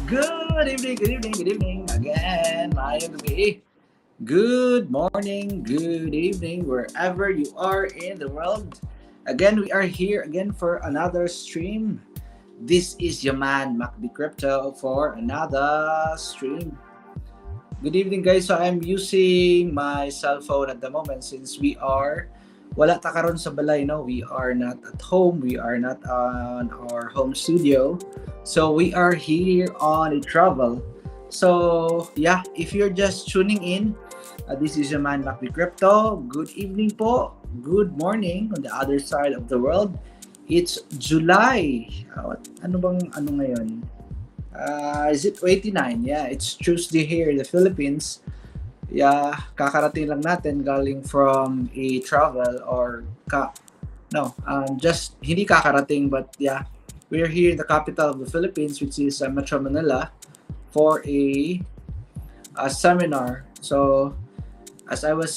Good evening again. Maayong gabi. Good morning, good evening, wherever you are in the world. Again, we are here again for another stream. This is your man, Macdi Crypto, for another stream. Good evening, guys. So I'm using my cell phone at the moment since wala ta karon sa balay, no? We are not at home. We are not on our home studio. So we are here on a travel. So yeah, if you're just tuning in, this is your man Macdi Crypto. Good evening po. Good morning on the other side of the world. It's July. Ano ngayon? Is it 89? Yeah, it's Tuesday here in the Philippines. Yeah, kakarating lang natin galing from a travel just hindi kakarating, but yeah, we're here in the capital of the Philippines, which is Metro Manila, for a seminar. So as I was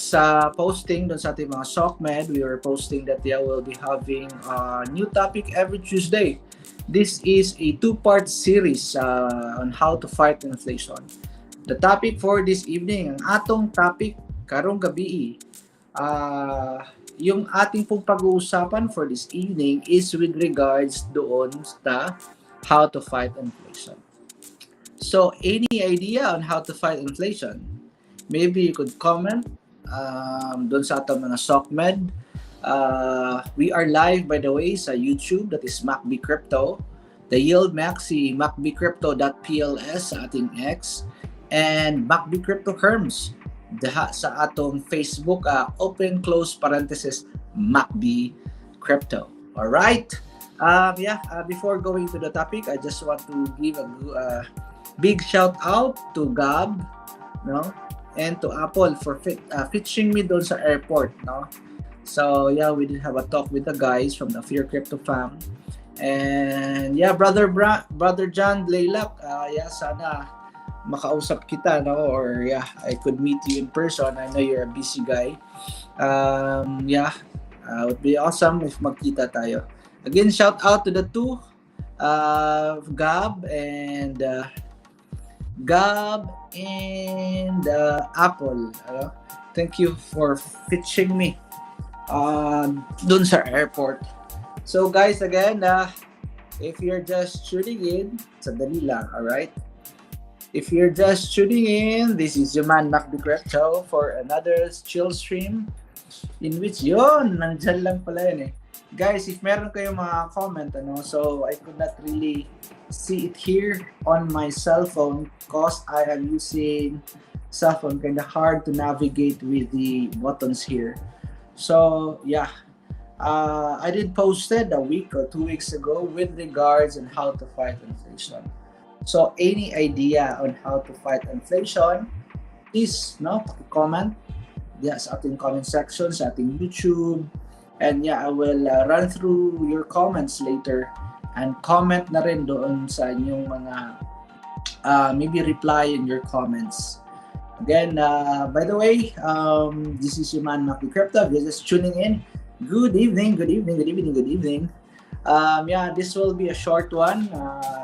posting dun sa ating mga SOCMED, we were posting that we'll be having a new topic every Tuesday. This is a two-part series on how to fight inflation. The topic for this evening, ang atong topic karong gabi, yung ating pong pag-uusapan for this evening is with regards doon sa how to fight inflation. So, any idea on how to fight inflation? Maybe you could comment doon sa atong mga SOCMED. We are live, by the way, sa YouTube, that is MacB Crypto. The Yield Max, si macbcrypto.pls sa ating X. And MacB Crypto Herms sa atong Facebook, open close parenthesis MacB Crypto. Alright? Before going to the topic, I just want to give a big shout out to Gab, no? And to Apple for fetching me doon sa airport, no? So yeah, we did have a talk with the guys from the Fear Crypto fam. And yeah, brother John Blaylak, sana makausap kita, no? Or yeah, I could meet you in person. I know you're a busy guy. It would be awesome if magkita tayo. Again, shout out to the two, Gab and Apple. Thank you for fetching me dun sa airport. So guys, again, if you're just tuning in, sandali lang, alright? If you're just tuning in, this is your man MacB Crypto for another chill stream in which nandyan lang pala yun eh. Guys, if meron kayong mga comment, so I could not really see it here on my cell phone because I am using cell phone, kind of hard to navigate with the buttons here. So yeah, I did posted a week or 2 weeks ago with regards on how to fight inflation. So any idea on how to fight inflation, please comment sa ating comment section sa ating YouTube. And yeah, I will run through your comments later and comment na rin doon sa inyong mga maybe reply in your comments. Again, by the way, this is your man MacB Crypto. If you're just tuning in, good evening. This will be a short one.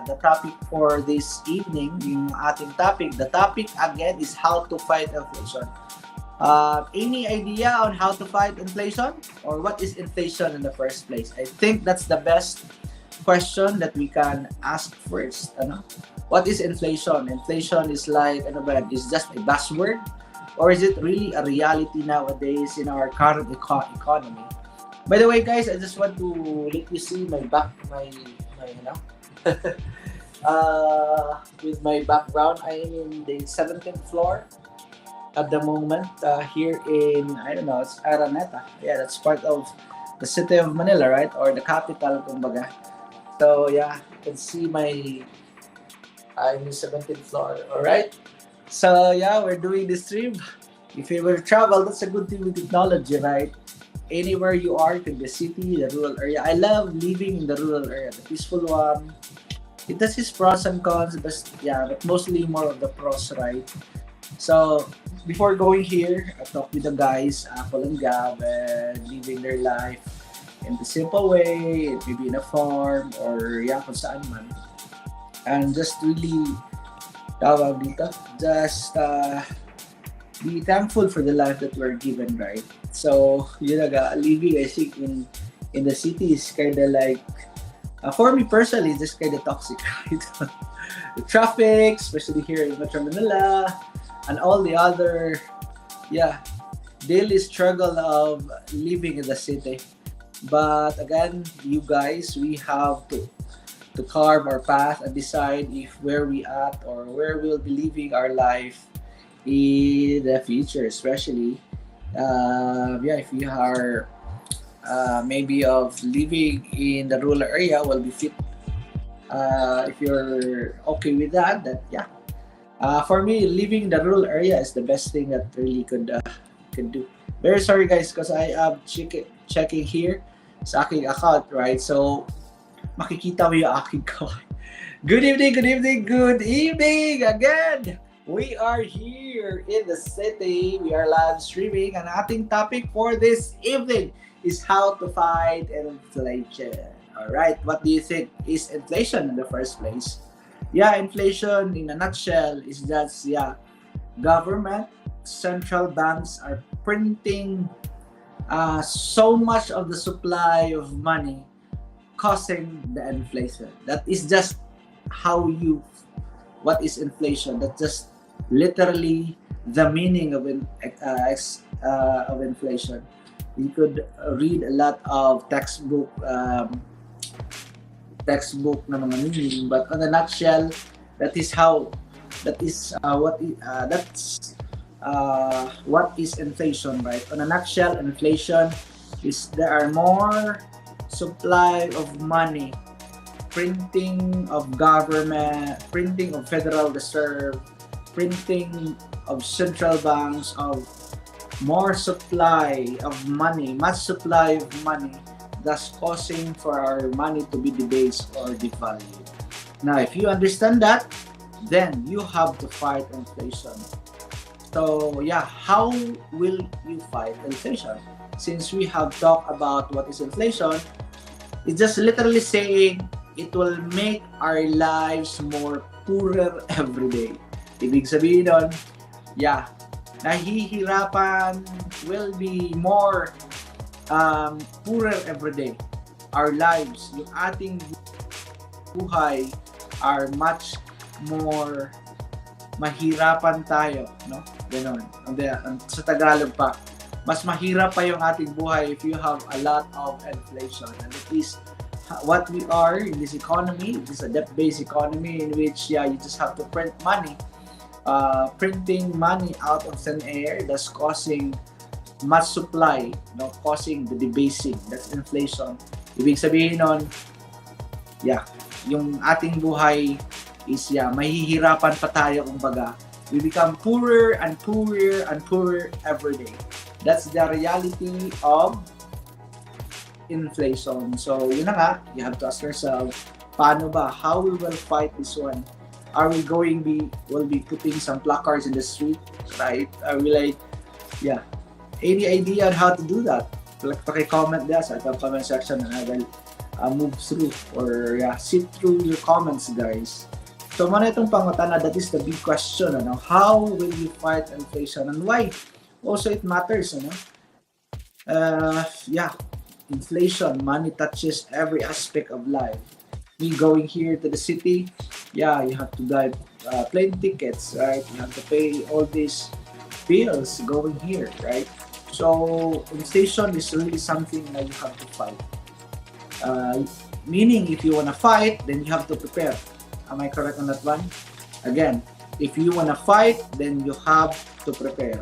The topic for this evening, yung ating topic, the topic again is how to fight inflation. Any idea on how to fight inflation? Or what is inflation in the first place? I think that's the best question that we can ask first. What is inflation? Inflation is like, is just a buzzword? Or is it really a reality nowadays in our current economy? By the way, guys, I just want to let you see my with my background. I am in the 17th floor at the moment here in, it's Araneta. Yeah, that's part of the city of Manila, right? Or the capital, kumbaga. So yeah, you can see I'm in the 17th floor, alright? So yeah, we're doing this stream. If you will travel, that's a good thing with technology, right? Anywhere you are, could be the city, the rural area. I love living in the rural area, the peaceful one. It has its pros and cons, but mostly more of the pros, right? So before going here, I talked with the guys, Apple and Gab, and living their life in the simple way, maybe in a farm or kung saan man. And just really tawag dito, just be thankful for the life that we're given, right? So, yun living, I think, in the city is kind of like, for me personally, it's just kind of toxic, right? The traffic, especially here in Metro Manila, and all the other, yeah, daily struggle of living in the city. But again, you guys, we have to carve our path and decide if where we at or where we'll be living our life in the future, especially yeah, if you are maybe of living in the rural area, will be fit. If you're okay with that, that yeah. For me, living in the rural area is the best thing that really could do. Very sorry guys, because I am checking here sa aking account, right? So makikita mo yung aking kawan. Good evening, good evening, good evening again! We are here in the city. We are live streaming. And ating topic for this evening is how to fight inflation. Alright, what do you think is inflation in the first place? Yeah, inflation in a nutshell is just, yeah, government, central banks are printing so much of the supply of money causing the inflation. That is just how you, what is inflation? That's just literally the meaning of inflation. You could read a lot of textbook na mga meaning, but on a nutshell, that is how, that is what is inflation, right? On a nutshell, inflation is there are more supply of money, printing of government, printing of Federal Reserve, printing of central banks, of more supply of money, much supply of money, thus causing for our money to be debased or devalued. Now, if you understand that, then you have to fight inflation. So, yeah, how will you fight inflation? Since we have talked about what is inflation, it's just literally saying it will make our lives more poorer every day. Ibig sabihin nun, yeah, nahihirapan will be more poorer every day. Our lives, yung ating buhay are much more mahirapan tayo, no? Ganon. Sa Tagalog pa, mas mahirap pa yung ating buhay if you have a lot of inflation. And at least what we are in this economy, this is a debt-based economy in which, yeah, you just have to print money. Printing money out of thin air, thus causing much supply, no, causing the debasing. That's inflation. Ibig sabihin nun, yeah, yung ating buhay is, yeah, mahihirapan pa tayo kumbaga. We become poorer and poorer and poorer every day. That's the reality of inflation. So, yun na nga, you have to ask yourself, paano ba? How we will fight this one? Are we will be putting some placards in the street, right? Are we like, yeah, any idea on how to do that? Paki-comment there sa comment section and I will move through or yeah, sit through your comments, guys. So, muna itong pangutana, that is the big question, ano? How will you fight inflation and why? Also, it matters, ano? Yeah, inflation, money touches every aspect of life. Me going here to the city, yeah, you have to buy plane tickets, right? You have to pay all these bills going here, right? So, inflation is really something that you have to fight. Meaning, if you want to fight, then you have to prepare. Am I correct on that one? Again, if you want to fight, then you have to prepare.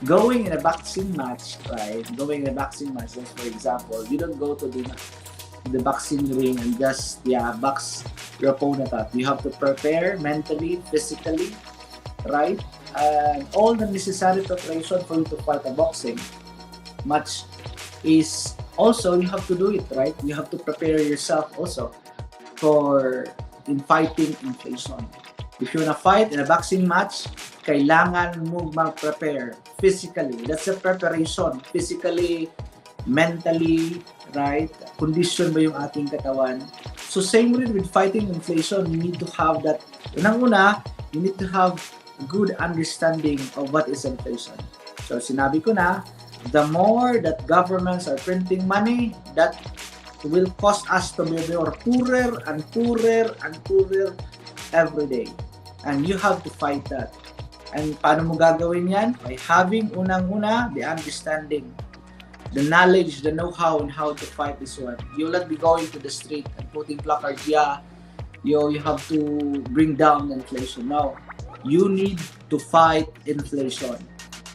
Going in a boxing match, right? Going in a boxing match, just for example, you don't go to the boxing ring and just, yeah, box your opponent up. You have to prepare mentally, physically, right? And all the necessary preparation for you to fight a boxing match is also, you have to do it, right? You have to prepare yourself also for in fighting inflation. If you wanna fight in a boxing match, kailangan mo mag-prepare physically. That's a preparation. Physically, mentally, right? Condition ba yung ating katawan? So same rin with fighting inflation, you need to have that. Unang-una, you need to have a good understanding of what is inflation. So sinabi ko na, the more that governments are printing money, that will cause us to be more poorer and poorer and poorer every day. And you have to fight that. And paano mo gagawin yan? By having unang-una, the understanding, the knowledge, the know-how on how to fight this one. You'll not be going to the street and putting placards, yeah, you have to bring down inflation. No, you need to fight inflation.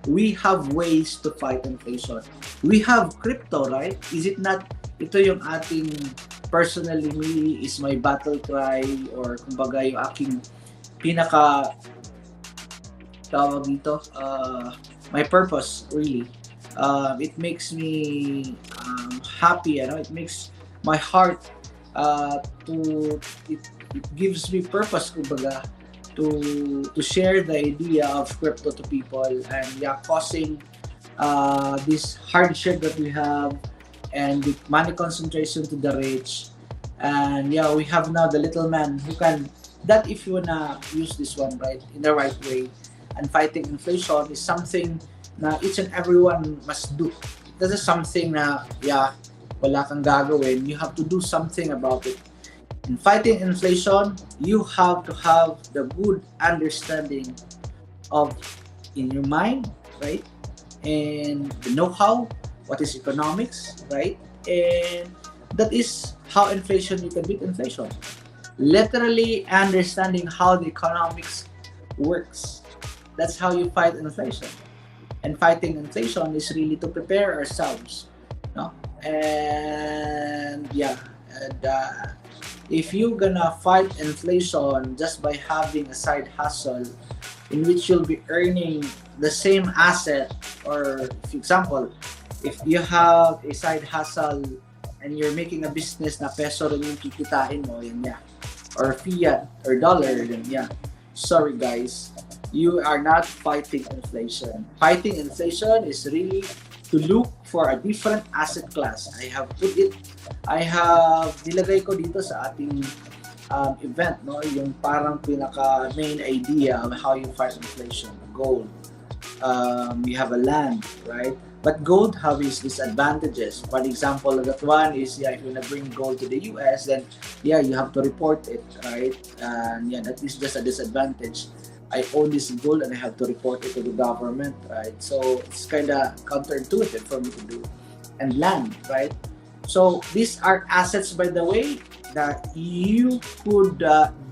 We have ways to fight inflation. We have crypto, right? Is it not, ito yung ating, personally me, is my battle cry, or kumbaga yung aking pinaka, tawag dito, my purpose, really. It makes me happy, it makes my heart it gives me purpose, kumbaga, to share the idea of crypto to people, and causing this hardship that we have, and the money concentration to the rich. And we have now the little man who can, that if you wanna use this one right in the right way, and fighting inflation is something na each and everyone must do. This is something na wala kang gagawin, you have to do something about it. In fighting inflation, you have to have the good understanding of, in your mind, right? And the know-how, what is economics, right? And that is how inflation, you can beat inflation. Literally understanding how the economics works. That's how you fight inflation. And fighting inflation is really to prepare ourselves, no? And if you're gonna fight inflation just by having a side hustle in which you'll be earning the same asset, or for example, if you have a side hustle and you're making a business na peso rin yung kikitain mo, or fiat or dollar, then sorry guys, you are not fighting inflation. Fighting inflation is really to look for a different asset class. I have nilagay ko dito sa ating event, no, yung parang pinaka main idea of how you fight inflation. Gold, you have a land, right? But gold have its disadvantages. For example, that one is, if you wanna bring gold to the US, then you have to report it, right? And that is just a disadvantage. I own this gold and I have to report it to the government, right? So it's kind of counterintuitive for me to do. And land, right? So these are assets, by the way, that you could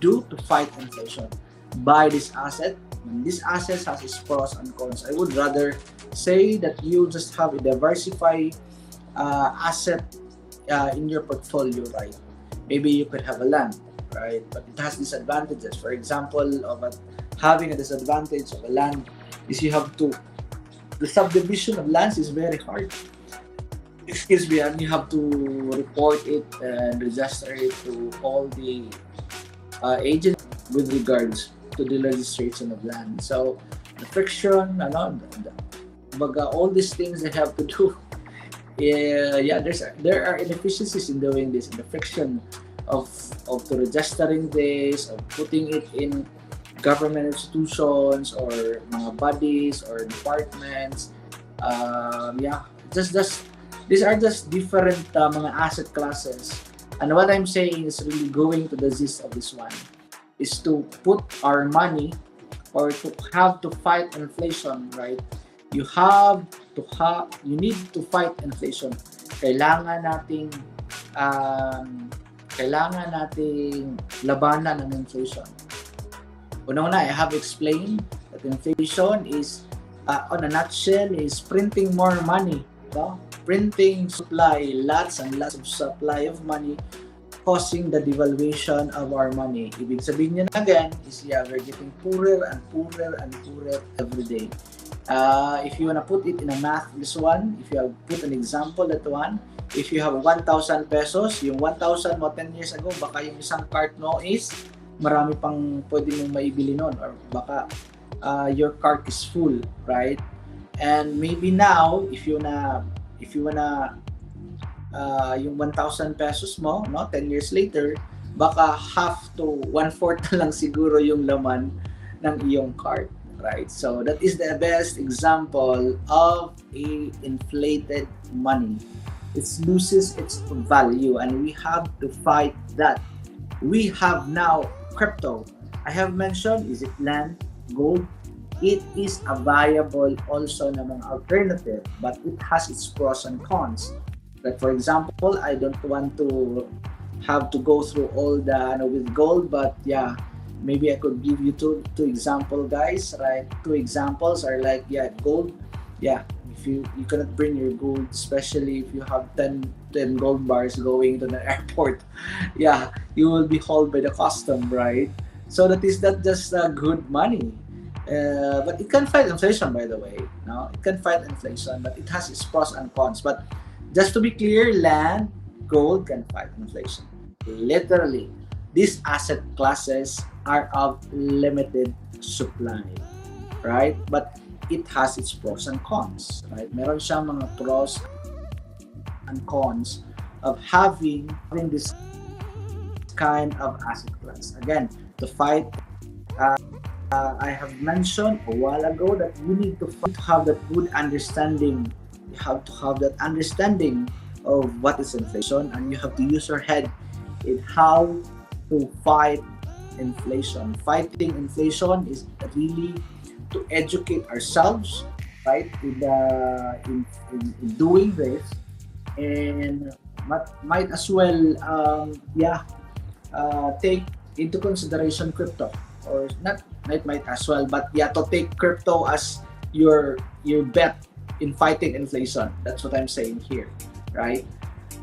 do to fight inflation. Buy this asset. And this asset has its pros and cons. I would rather say that you just have a diversified asset in your portfolio, right? Maybe you could have a land, right? But it has disadvantages. For example, having a disadvantage of a land is the subdivision of lands is very hard. Excuse me, and you have to report it and register it to all the agents with regards to the registration of land. So the friction, all these things they have to do. There are inefficiencies in doing this, in the friction of to registering this, of putting it in government institutions or mga bodies or departments. These are just different mga asset classes. And what I'm saying is really going to the gist of this one is to put our money, or to have to fight inflation, right? You need to fight inflation. Kailangan nating labanan ng inflation. Una-una, I have explained that inflation is, on a nutshell, is printing more money. No? Printing supply, lots and lots of supply of money, causing the devaluation of our money. Ibig sabihin niya again is we're getting poorer and poorer and poorer every day. If you wanna put it in a math, this one, if you have put an example, that one, if you have 1,000 pesos, yung 1,000 mo 10 years ago, baka yung isang cart mo is marami pang pwede mong maibili nun, or baka your cart is full, right? And maybe now, if you wanna yung 1,000 pesos mo, no, 10 years later, baka half to 1/4 na lang siguro yung laman ng iyong card, right? So that is the best example of a inflated money. It loses its value, and we have to fight that. We have now crypto. I have mentioned, is it land, gold? It is a viable also namang alternative, but it has its pros and cons. Like for example, I don't want to have to go through all the with gold, but yeah, maybe I could give you two example, guys. Right, two examples are like, yeah, gold. Yeah, if you cannot bring your gold, especially if you have 10 gold bars going to the airport, yeah, you will be hauled by the custom, right? So that is not just good money. But it can fight inflation, by the way. No, it can fight inflation, but it has its pros and cons. But just to be clear, land, gold can fight inflation. Literally, these asset classes are of limited supply, right? But it has its pros and cons, right? Meron siyang mga pros and cons of having this kind of asset class. Again, to fight, I have mentioned a while ago that you need to have that good understanding. You have to have that understanding of what is inflation, and you have to use your head in how to fight inflation. Fighting inflation is really to educate ourselves, right? In doing this, and might as well, take into consideration crypto, or not might as well, but yeah, to take crypto as your bet in fighting inflation. That's what I'm saying here, right?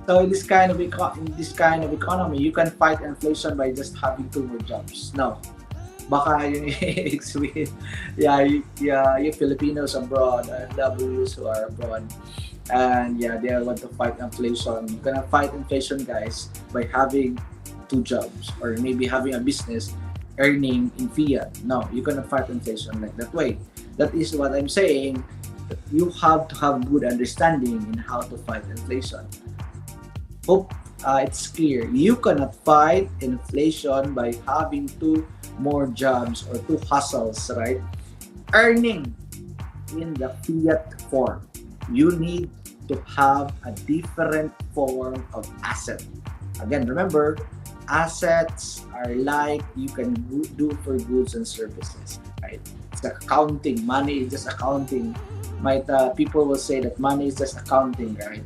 So in this kind of economy, you can fight inflation by just having two more jobs. No, baka yung yung Filipinos abroad, W's who are abroad, and yeah, they want to fight inflation. You cannot fight inflation, guys, by having two jobs or maybe having a business earning in fiat. No, you cannot fight inflation like that way. That is what I'm saying. You have to have good understanding in how to fight inflation. Hope it's clear. You cannot fight inflation by having two more jobs or two hustles, right? Earning in the fiat form. You need to have a different form of asset. Again, remember, assets are like you can do for goods and services, right? It's accounting. Money is just accounting. People will say that money is just accounting, right?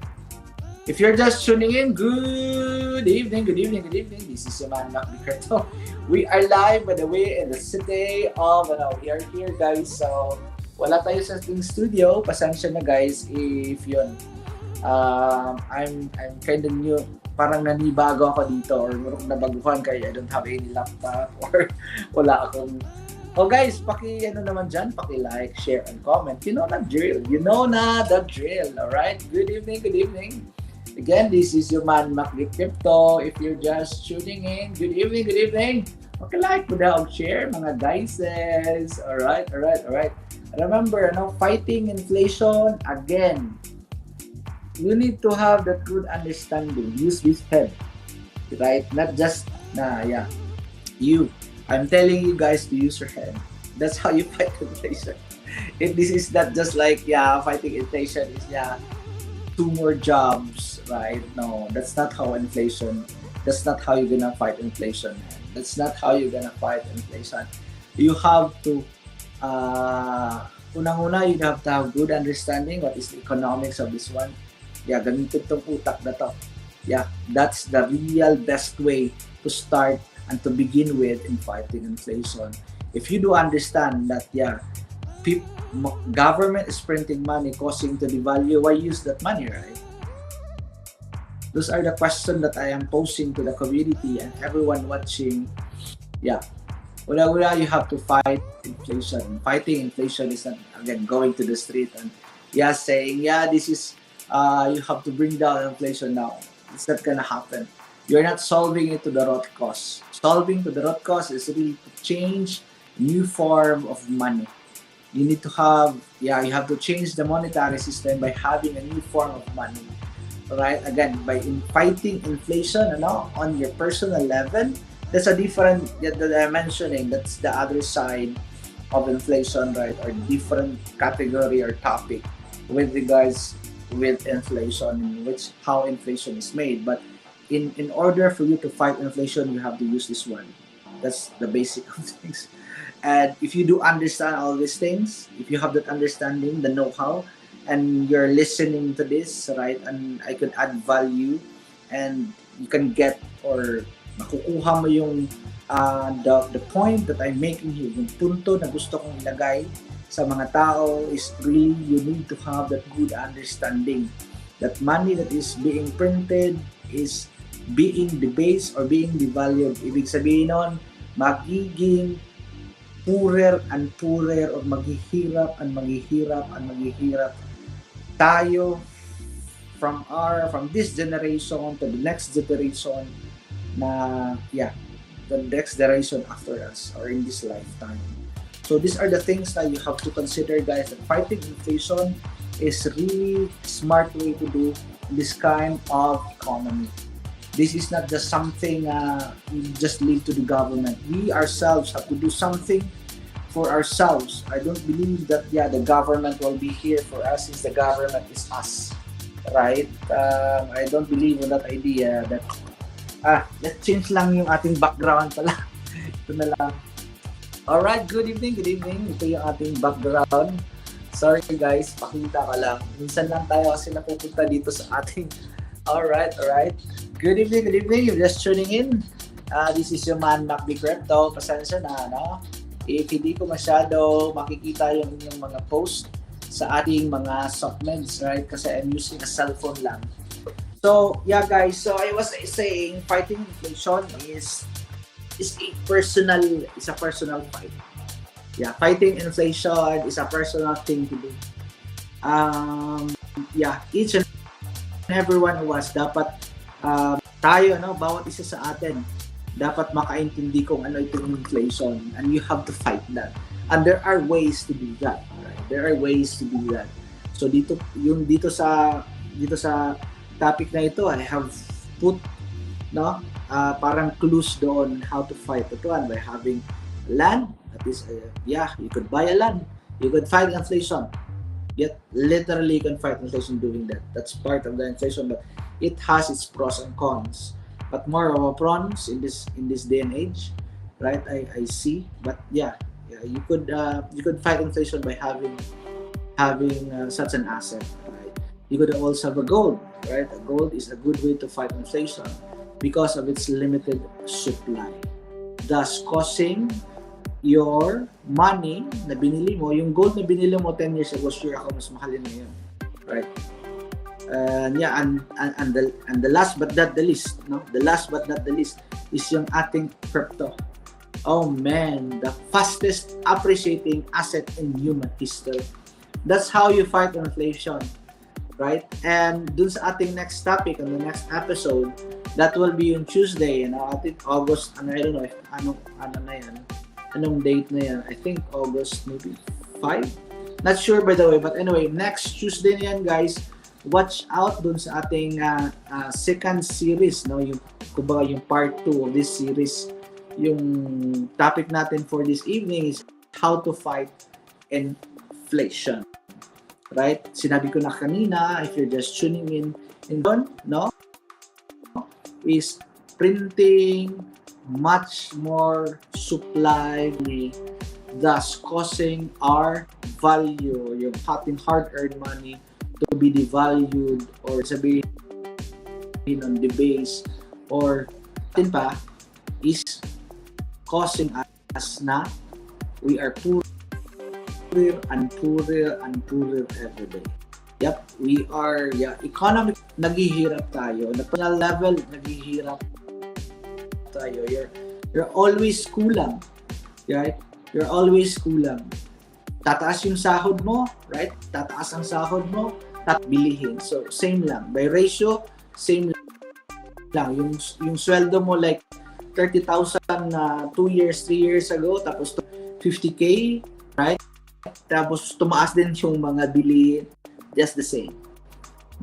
If you're just tuning in, good evening. This is your man, Mac Ricardo. We are live, by the way, in the city of, we are here, guys. So, wala tayo sa ating studio. Pasensya na, guys, if yun. I'm kind of new. Parang nanibago ako dito, or murong nabaguhan kaya I don't have any laptop, or wala akong... Oh guys, naman dyan, like, share, and comment. You know the drill. Alright? Good evening. Again, this is your man, Mac Crypto. If you're just tuning in, good evening. Like, share, mga guys. Alright. Remember, fighting inflation, again, you need to have that good understanding. Use this head, right? Not just I'm telling you guys to use your head. That's how you fight inflation. This is not just like fighting inflation is two more jobs, right? No, that's not how That's not how you're gonna fight inflation. That's not how you're gonna fight inflation. You have to unang-una, you have to have good understanding what is the economics of this one. Gamitin tong utak na to. That's the real best way to start and to begin with in fighting inflation. If you do understand that, government is printing money causing to devalue, why use that money, right? Those are the questions that I am posing to the community and everyone watching. Wala, you have to fight inflation. Fighting inflation is not, again, going to the street and saying, this is you have to bring down inflation now. It's not gonna happen. You're not solving it to the root cause. Solving to the root cause is really to change new form of money. You need to have, you have to change the monetary system by having a new form of money. Right? Again, by fighting inflation, on your personal level, that's a different that I'm mentioning. That's the other side of inflation, right, or different category or topic with regards with inflation, in which how inflation is made. But in order for you to fight inflation, you have to use this one. That's the basic of things. And if you do understand all these things, if you have that understanding, the know-how, and you're listening to this, right, and I could add value, and you can get or makukuha mo yung the point that I'm making here, yung punto na gusto kong ilagay sa mga tao is really you need to have that good understanding that money that is being printed is being debased or being devalued. Ibig sabihin nun, magiging poorer and poorer or maghihirap and maghihirap and maghihirap tayo from this generation to the next generation na the next generation after us or in this lifetime. So these are the things that you have to consider, guys. That fighting inflation is really smart way to do this kind of economy. This is not just something we just leave to the government. We ourselves have to do something for ourselves. I don't believe that the government will be here for us since the government is us, right? I don't believe in that idea that let's change lang yung ating background pala. Ito na lang. Alright, good evening. Ito yung ating background. Sorry guys, pakita ka lang. Minsan lang tayo kasi napupunta dito sa ating Alright. Good evening. You're just tuning in. This is your man, Mac Crypto. Pasensya na, no? If hindi ko masyado makikita yung inyong mga post sa ating mga supplements, right? Kasi I'm using a cellphone lang. So, guys. So, I was saying, fighting inflation is a personal fight. Fighting inflation is a personal thing to do. Each and every one of us dapat tayo, bawat isa sa atin dapat makaintindi kung ano itong inflation, and you have to fight that. And there are ways to do that, right? So dito sa topic na ito, I have put parang clues doon how to fight it one by having land. That is you could buy a land, you could fight inflation. Yet literally you can fight inflation doing that. That's part of the inflation, but it has its pros and cons. But more of a pros in this day and age, right? I see. But you could fight inflation by having such an asset, right? You could also have a gold, right? A gold is a good way to fight inflation because of its limited supply, thus causing your money na binili mo, yung gold na binili mo 10 years ago, sure ako mas mahalin na yun, right? And the last but not the least, is yung ating crypto. Oh man, the fastest appreciating asset in human history. That's how you fight inflation, right? And dun sa ating next topic on the next episode, that will be on Tuesday, I think August, I don't know if anong date na yan. I think August maybe 5. Not sure by the way, but anyway, next Tuesday na yan, guys. Watch out dun sa ating second series, yung kumbaga yung part 2 of this series. Yung topic natin for this evening is how to fight inflation, right? Sinabi ko na kanina, if you're just tuning in doon, is printing much more supply, thus causing our value, yung ating hard-earned money, to be devalued or sabihin on debase, or is causing us na we are poorer and poorer every day. Yep, we are economic, naghihirap tayo. Na personal level, naghihirap tayo. You're always kulang, right? You're always kulang. Tataas yung sahod mo, right? Tataas ang sahod mo, bilihin. So, same lang. By ratio, same lang. Yung sweldo mo like 30,000 na 2 years, 3 years ago, tapos 50K, right? Tapos tumaas din yung mga bilihin. Just the same.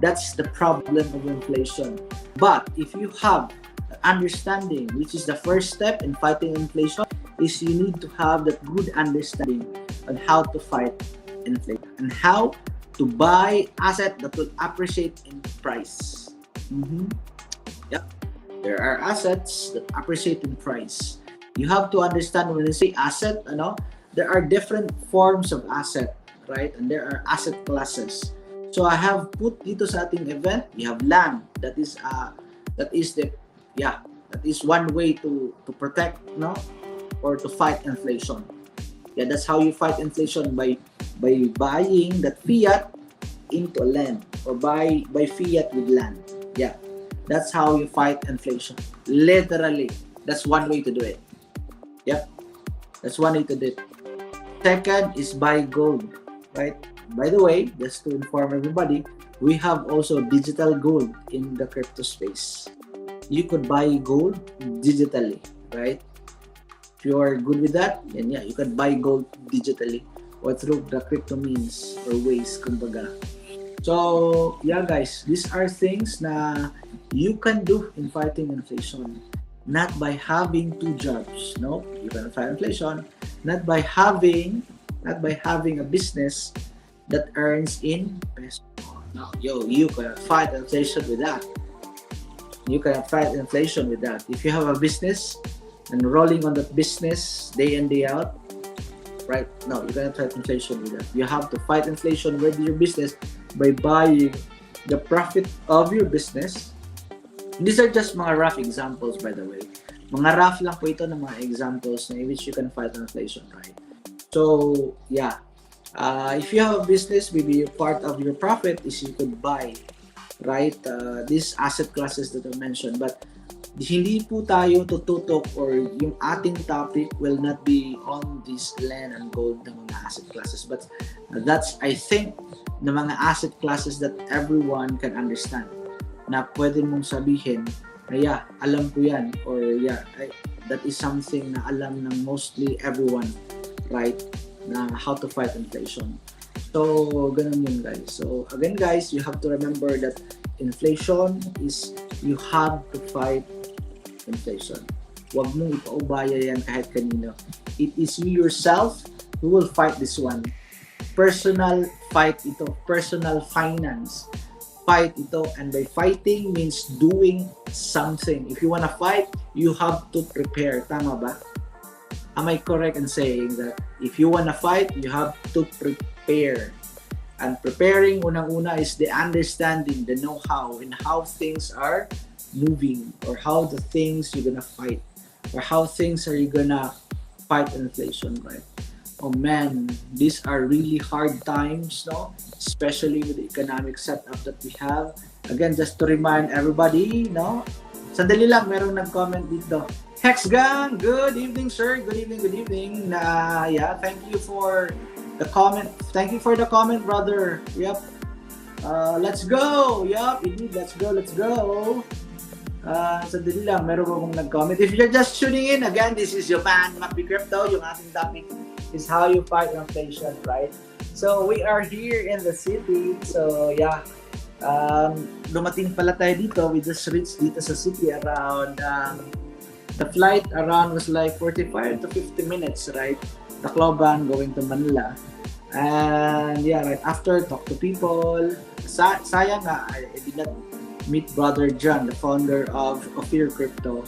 That's the problem of inflation. But if you have understanding, which is the first step in fighting inflation, is you need to have that good understanding on how to fight inflation and how to buy asset that will appreciate in price. Mm-hmm. Yep. There are assets that appreciate in price. You have to understand when you say asset, there are different forms of asset, right? And there are asset classes. So I have put dito sa ating event, we have land. That is one way to protect, or to fight inflation. Yeah, that's how you fight inflation, by buying that fiat into land, or buy fiat with land. Yeah, that's how you fight inflation. Literally, that's one way to do it. Yep, that's one way to do it. Second is buy gold, right? By the way, just to inform everybody, we have also digital gold in the crypto space. You could buy gold digitally, right? If you are good with that, then yeah, you can buy gold digitally or through the crypto means or ways, kumbaga. So, yeah guys, these are things na you can do in fighting inflation. Not by having two jobs, no? You can fight inflation not by having a business that earns in peso. No, you can fight inflation with that. You can fight inflation with that. If you have a business and rolling on that business day in day out, right? No, you cannot fight inflation with that. You have to fight inflation with your business by buying the profit of your business. These are just mga rough examples, by the way. Mga rough lang po ito ng mga examples in which you can fight inflation, right? So, yeah. If you have a business, maybe part of your profit is you could buy, right? These asset classes that I mentioned. But hindi po tayo tututok, or yung ating topic will not be on this land and gold na mga asset classes. But that's, I think, na mga asset classes that everyone can understand. Na pwede mong sabihin na yeah, alam ko yan, or yeah, that is something na alam ng mostly everyone, right? Na how to fight inflation. So, ganun yun guys. So, again guys, you have to remember that inflation is, you have to fight inflation. Huwag mong ipaubaya yan kahit kanino. It is you yourself who will fight this one. Personal fight ito. Personal finance. Fight ito. And by fighting means doing something. If you wanna fight, you have to prepare. Tama ba? Am I correct in saying that if you wanna fight, you have to prepare? And preparing, unang-una, is the understanding, the know-how, and how things are moving, or how the things you're gonna fight, or how things are you gonna fight inflation, right? Oh man, these are really hard times, no? Especially with the economic setup that we have. Again, just to remind everybody, no? Sandali lang, merong nag-comment dito. HEDGING, good evening, sir. Good evening. Yeah, thank you for the comment. Thank you for the comment, brother. Yep. Let's go. Yep, indeed. Let's go. Sandali lang, meron akong nag-comment. If you're just tuning in, again, this is your man, Macbi Crypto. Yung ating topic is how you fight inflation, right? So, we are here in the city. So, yeah. Dumating pala tayo dito. We just reached dito sa city around the flight around was like 45 to 50 minutes, right? Tacloban going to Manila. And yeah, right after, talk to people. Sayang nga, I did not meet Brother John, the founder of Fear Crypto.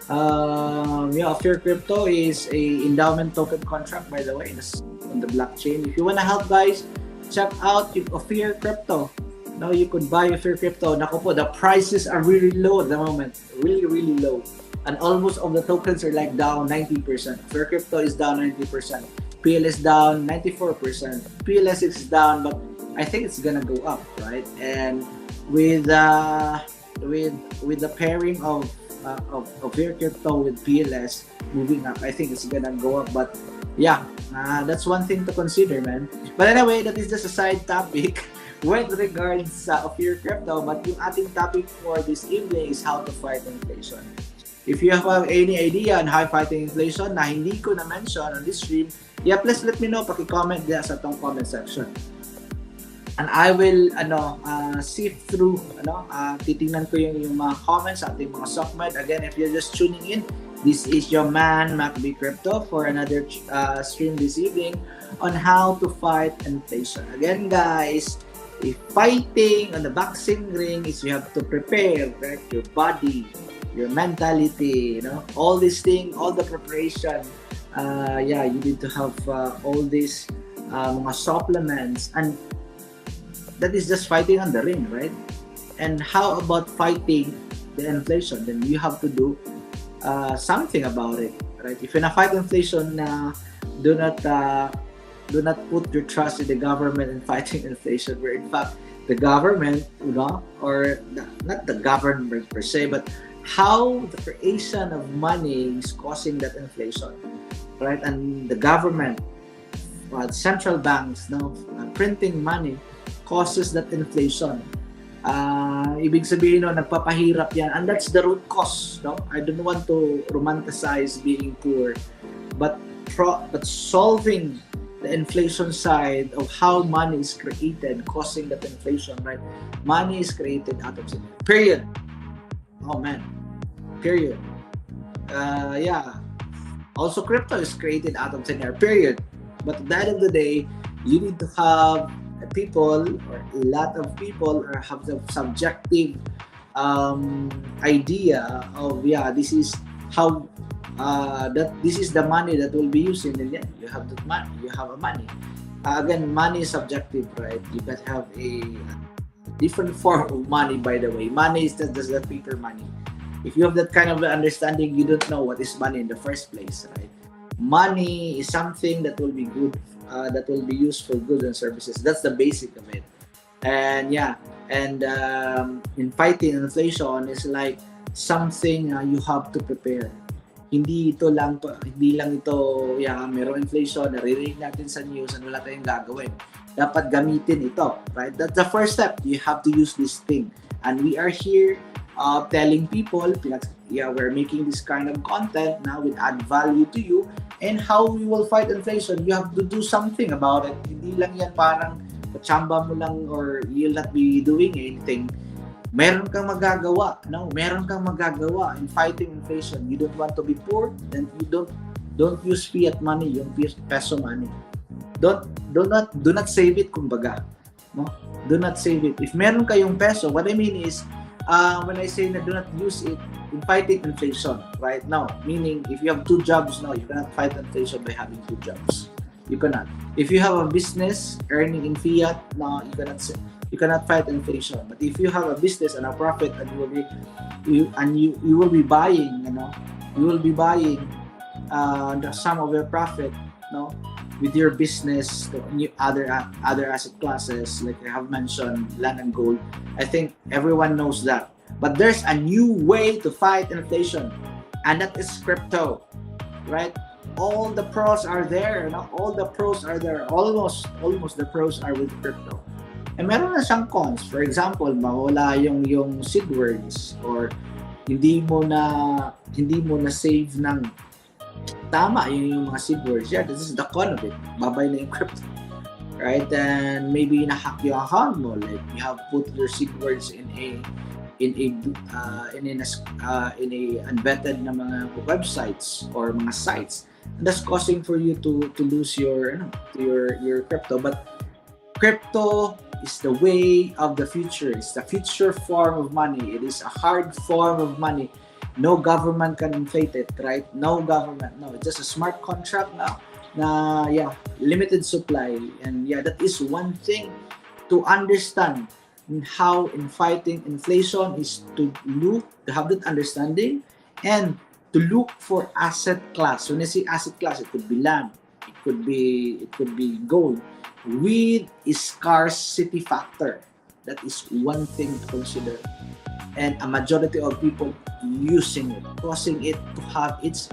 Fear Crypto is a endowment token contract, by the way, on the blockchain. If you wanna help guys, check out Fear Crypto. Now you could buy Fear Crypto. Naku po, the prices are really low at the moment. Really low. And almost all the tokens are like down 90%. Fear Crypto is down 90%. PLS down 94%. PLS is down, but I think it's gonna go up, right? And with the pairing of Fear Crypto with PLS moving up, I think it's gonna go up. But yeah, that's one thing to consider, man. But anyway, that is just a side topic with regards sa Fear Crypto. But yung ating topic for this evening is how to fight inflation. If you have any idea on how fighting inflation na hindi ko na-mention on this stream, yeah, please let me know. Paki-comment dyan sa tong comment section. And I will sift through, titingnan ko yung mga comments sa ating mga sockmed. Again, if you're just tuning in, This is your man, MacB Crypto, for another stream this evening on how to fight inflation. Again, guys, if fighting on the boxing ring is you have to prepare, right? Your body, your mentality, all these things, all the preparation. You need to have all these mga supplements, and that is just fighting on the ring, right? And how about fighting the inflation? Then you have to do something about it, right? If you're gonna fight inflation, do not put your trust in the government in fighting inflation. Where in fact the government, or not the government per se, but how the creation of money is causing that inflation, right? And the government, central banks, printing money causes that inflation. Ibig sabihin nagpapahirap yan, and that's the root cause. I don't want to romanticize being poor, but solving the inflation side of how money is created, causing that inflation, right? Money is created out of sin. Period. Oh man. Period. Also, crypto is created out of thin air. Period. But at the end of the day, you need to have people, or a lot of people, or have the subjective idea of this is how that this is the money that will be used, and then you have that money, you have a money. Again, money is subjective, right? You can have a different form of money. By the way, money is not just the paper money. If you have that kind of understanding, you don't know what is money in the first place, right? Money is something that will be good, that will be used for goods and services. That's the basic of it. And in fighting inflation is like something you have to prepare. Hindi lang ito, merong inflation, naririnig natin sa news, and wala tayong gagawin. Dapat gamitin ito, right? That's the first step. You have to use this thing. And we are here telling people, we're making this kind of content now will add value to you, and how we will fight inflation. You have to do something about it. Hindi lang yan parang pachamba mo lang, or you'll not be doing anything. Meron kang magagawa, meron kang magagawa in fighting inflation. You don't want to be poor, then you don't use fiat money, yung peso money. Do not save it, kumbaga. Do not save it. If meron kayong peso, what I mean is, when I say do not use it in fighting inflation right now, meaning if you have 2 jobs now, you cannot fight inflation by having 2 jobs. You cannot. If you have a business earning in fiat, no, you cannot fight inflation. But if you have a business and a profit, and you will be buying, you will be buying the sum of your profit, with your business, other asset classes, like I have mentioned, land and gold. I think everyone knows that. But there's a new way to fight inflation, and that is crypto, right? All the pros are there, all the pros are there. Almost the pros are with crypto. And meron na siyang cons. For example, mawala yung seed words, or hindi mo na save ng tama yung mga seed words. This is the con of it. Babay na yung crypto, right? And maybe na-hack yung account mo, like you have put your seed words in a unvetted na mga websites or mga sites, and that's causing for you to lose your crypto. But crypto is the way of the future. It's the future form of money. It is a hard form of money. No government can inflate it, right? No government. No, it's just a smart contract now. Limited supply. And that is one thing to understand, how in fighting inflation is to have that understanding, and to look for asset class. When I say asset class, it could be land, it could be gold, with a scarcity factor. That is one thing to consider. And a majority of people using it, causing it to have its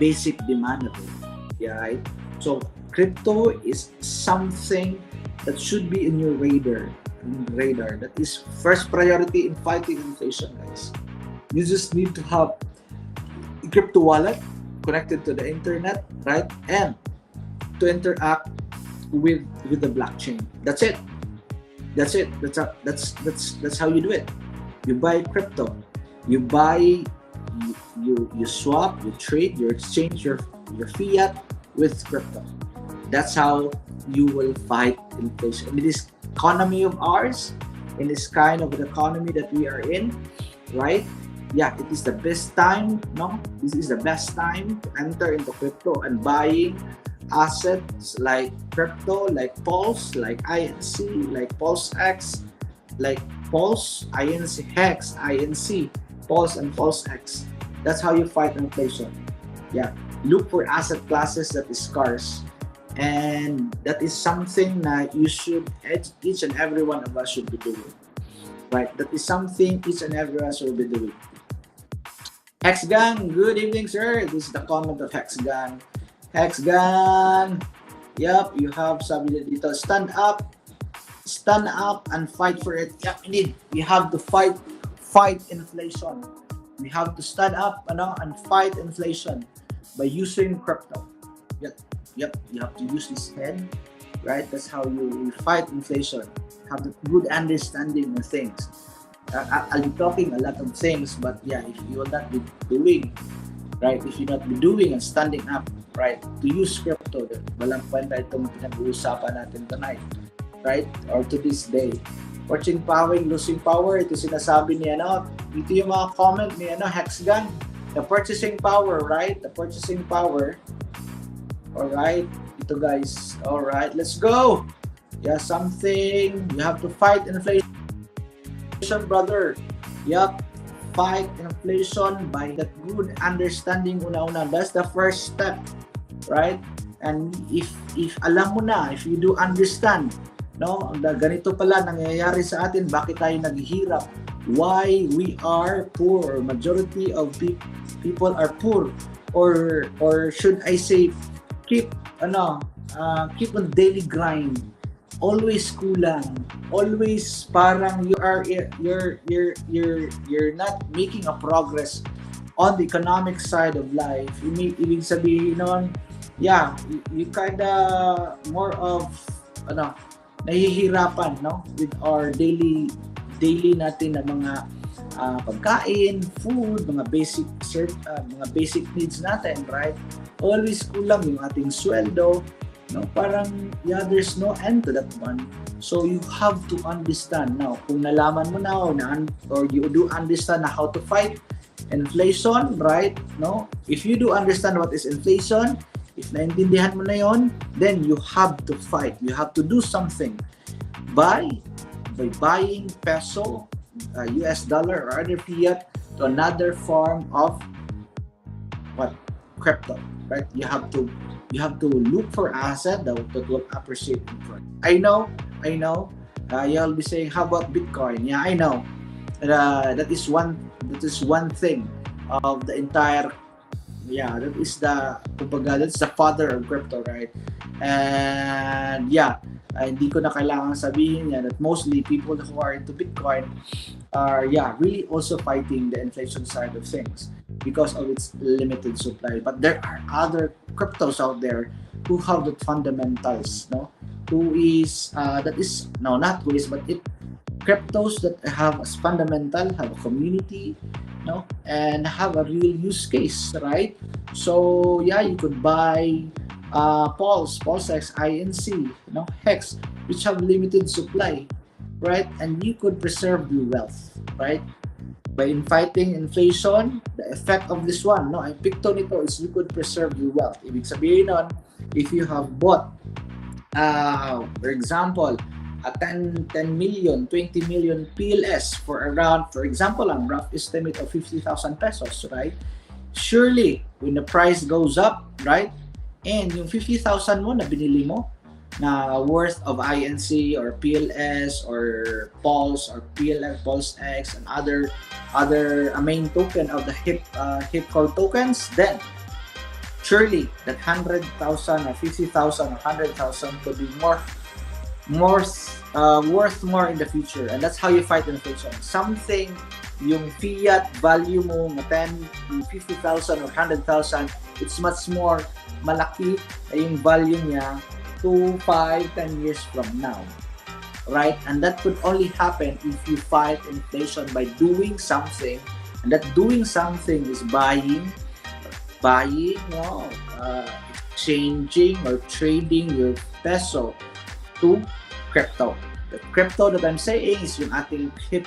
basic demand of it. Right? So crypto is something that should be in your radar. That is first priority in fighting inflation, guys. You just need to have a crypto wallet connected to the internet, right? And to interact with the blockchain. That's it. That's how you do it. You buy crypto. You buy You swap, you trade, you exchange your fiat with crypto. That's how you will fight inflation. In this economy of ours, in this kind of an economy that we are in, right? Yeah, it is the best time, no? This is the best time to enter into crypto and buying assets like crypto, like Pulse, like INC, like Pulse X, like Pulse, INC, Hex, INC, Pulse, and Pulse X. That's how you fight inflation. Yeah, look for asset classes that is scarce, and that is something that you should, each and every one of us should be doing. Right, that is something each and every one of us should be doing. Hexgan, good evening, sir. This is the comment of Hexgan. Hexgan, yep, you have sabi dito, stand up and fight for it. Yep, indeed, we have to fight inflation. We have to stand up and fight inflation by using crypto. Yep, you have to use this head, right? That's how you fight inflation. Have a good understanding of things. I'll be talking a lot of things, but yeah, if you will not be doing, right? If you not be doing and standing up, right, to use crypto, walang kwenta itong pinag-uusapan natin tonight, right? Or to this day. Watching power, losing power, ito sinasabi ni ito yung mga comment ni Hexgan. The purchasing power, right? The purchasing power. Alright, ito guys. Alright, let's go. Yeah, something, you have to fight inflation, brother. Yup, fight inflation by that good understanding una-una. That's the first step, right? And if alam mo na, if you do understand, no, ganito pala nangyayari sa atin, bakit tayo naghihirap, why we are poor, majority of people are poor, or should I say keep on daily grind, always kulang, always parang you're not making a progress on the economic side of life. Ibig sabihin nun, yeah, you kinda more of nahihirapan, no, with our daily natin na mga pagkain, food, mga basic needs natin, right? Always kulang yung ating sweldo, no? Parang yeah, there's no end to that one. So you have to understand now, kung nalaman mo na or you do understand how to fight inflation, right? No? If you do understand what is inflation, if naintindihan mo na yon, then you have to fight. You have to do something by buying peso, US dollar, or other fiat to another form of crypto, right? You have to look for asset that will appreciate in front. I know. You'll be saying, how about Bitcoin? Yeah, I know. That is one thing of the entire. Yeah, that's the father of crypto, right? And yeah, hindi ko na kailangan sabihin yan that mostly people who are into Bitcoin are really also fighting the inflation side of things because of its limited supply. But there are other cryptos out there who have the fundamentals, no? Cryptos that have as fundamental, have a community, no, and have a real use case, right? So yeah, you could buy Pulse X, INC, Hex, which have limited supply, right? And you could preserve your wealth, right? By fighting inflation, the effect of this one, ang epekto nito is you could preserve your wealth. Ibig sabihin nun, if you have bought, for example, a 10 million, 20 million PLS for around, for example, ang rough estimate of 50,000 pesos, right? Surely, when the price goes up, right? And yung 50,000 mo na binili mo, na worth of INC or PLS or Pulse or PLS, Pulse X and other main token of the HIP core tokens, then surely that 100,000 or 50,000 or 100,000 could be worth more in the future. And that's how you fight inflation. Something yung fiat value mo na 50,000 or 100,000, it's much more malaki yung value niya 2, 5, 10 years from now, right? And that could only happen if you fight inflation by doing something And that doing something is buying, exchanging or trading your peso to crypto. The crypto that I'm saying is yung hip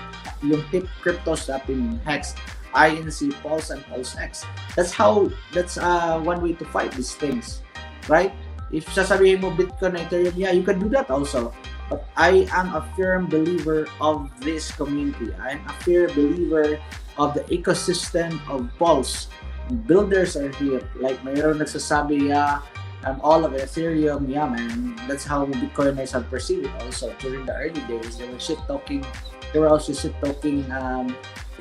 cryptos na ating Hex, INC, Pulse, and Pulse X. That's one way to fight these things, right? If sasabihin mo Bitcoin, Ethereum, yeah, you can do that also. But I am a firm believer of this community. I'm a firm believer of the ecosystem of Pulse. Builders are here. Like mayroon nagsasabi, yeah, I'm all of Ethereum. Yeah, man. That's how Bitcoiners have perceived it also. During the early days, they were also shit talking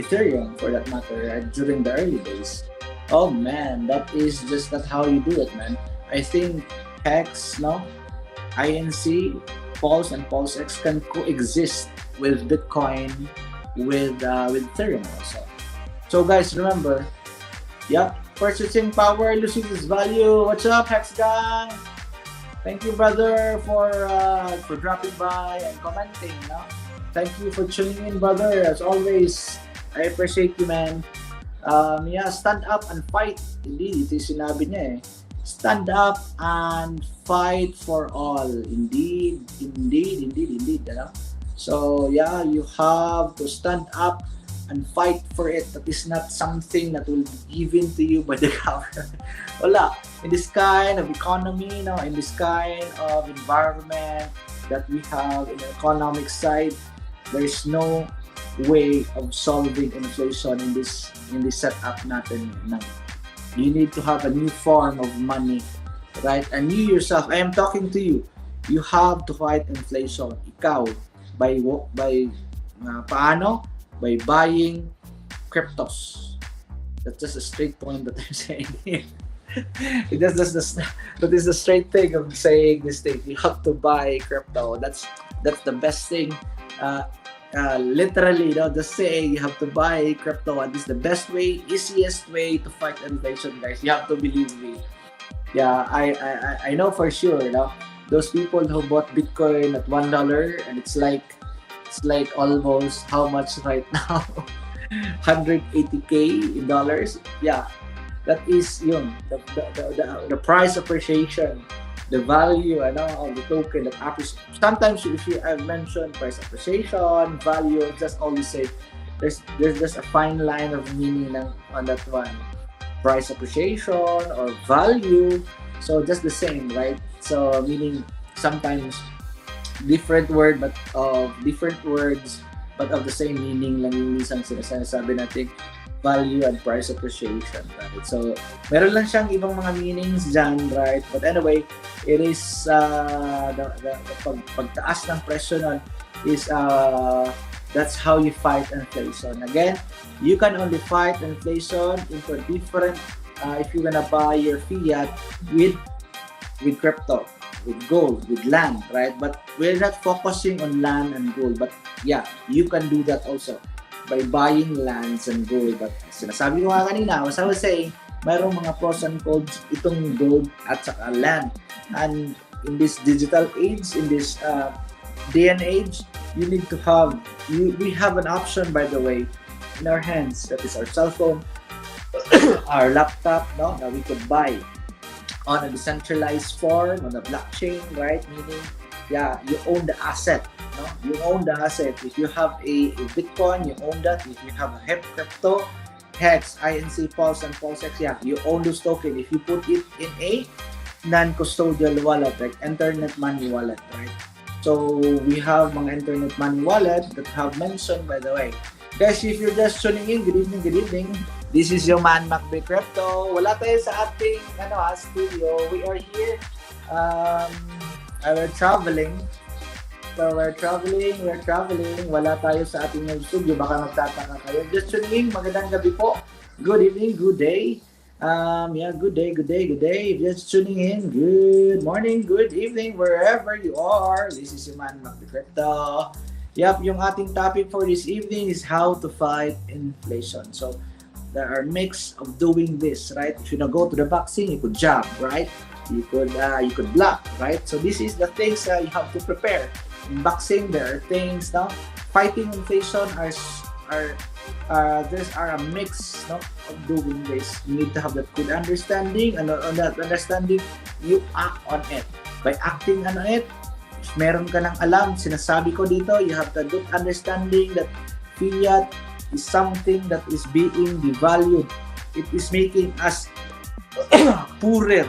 Ethereum for that matter during the early days. Oh man, that is just not how you do it, man. I think Hex, INC, Pulse, and Pulse X can coexist with Bitcoin, with Ethereum also. So guys, remember, purchasing power loses its value. What's up, Hex Gang? Thank you, brother, for dropping by and commenting. Thank you for tuning in, brother. As always, I appreciate you, man. Stand up and fight. Indeed, ito yung sinabi niya eh. Stand up and fight for all. Indeed. So, you have to stand up and fight for it. That is not something that will be given to you by the government. Wala. In this kind of economy, in this kind of environment that we have in the economic side, there is no way of solving inflation in this setup natin. You need to have a new form of money, right? And you yourself, I am talking to you. You have to fight inflation. Ikaw, paano? By buying cryptos. That's just a straight point that I'm saying here. That is the straight thing of saying this thing. You have to buy crypto. That's the best thing. Literally, just saying you have to buy crypto, and this is the best way, easiest way to fight inflation, guys. You have to believe me. Yeah, I know for sure. Those people who bought Bitcoin at $1, and it's like almost how much right now? 180k in dollars. Yeah, that is the price appreciation, the value of the token that appreciates. Sometimes if I've mentioned price appreciation, value, just always say there's just a fine line of meaning on that one. Price appreciation or value, so just the same, right? So meaning sometimes different words but of the same meaning lang yung minsan sinasabi natin value and price appreciation, right? So meron lang siyang ibang mga meanings dyan, right? But anyway, it is the pagtaas ng presyo nun is that's how you fight inflation. Again, you can only fight inflation into a different if you're gonna buy your fiat with crypto, with gold, with land, right? But we're not focusing on land and gold. But yeah, you can do that also by buying lands and gold. But sinasabi ko nga kanina, as I was saying, mayroong mga pros and cons itong gold at saka land. And in this digital age, in this day and age, you need to have, we have an option, by the way, in our hands. That is our cell phone, our laptop, that we could buy on a decentralized form, on a blockchain, right? Meaning, you own the asset. You own the asset. If you have a Bitcoin, you own that. If you have a HEP crypto, Hex, INC, Pulse, and Pulse X, you own those tokens. If you put it in a non-custodial wallet, like internet money wallet, right? So we have mga internet money wallet that have mentioned, by the way. Guys, if you're just tuning in, good evening. This is your man, MacBay Crypto. Wala tayo sa ating studio. We are here. We're traveling. So we're traveling. Wala tayo sa ating studio. Baka magtataka kayo. Just tuning in. Magandang gabi po. Good evening, good day. Good day. Just tuning in. Good morning, good evening, wherever you are. This is your man, MacBay Crypto. Yung ating topic for this evening is how to fight inflation. So there are mix of doing this, right? If you don't go to the vaccine, you could jab, right? You could block, right? So this is the things you have to prepare. In boxing, there are things now. Fighting inflation are there's are a mix, no, of doing this. You need to have that good understanding, and on that understanding, you act on it. By acting on it, if meron ka ng alam, sinasabi ko dito, you have the good understanding that fiat is something that is being devalued. It is making us poorer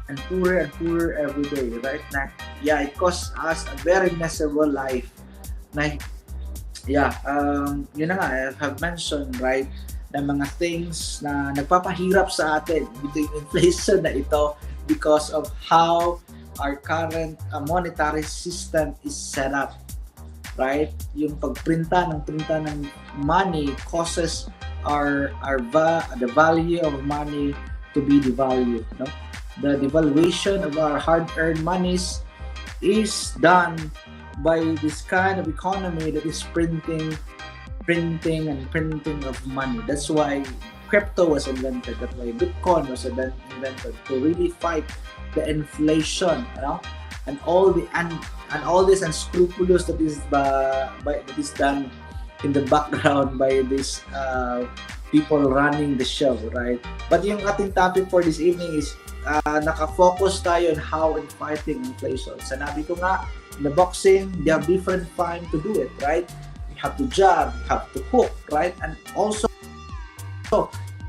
and poorer and poorer every day, right? Na, yeah, it costs us a very miserable life. Na, yeah, yun na nga, I have mentioned, right, na mga things na nagpapahirap sa atin with the inflation na ito because of how our current monetary system is set up, right? Yung printa ng money causes the value of money to be devalued, no? The devaluation of our hard-earned monies is done by this kind of economy that is printing of money. That's why crypto was invented. That's why Bitcoin was invented, to really fight the inflation, you know, and all this unscrupulous that is done in the background by these people running the show, right? But yung ating topic for this evening is naka-focus tayo on how in fighting inflation. Sanabi ko nga, in the boxing, they have different time to do it, right? You have to jab, you have to hook, right? And also,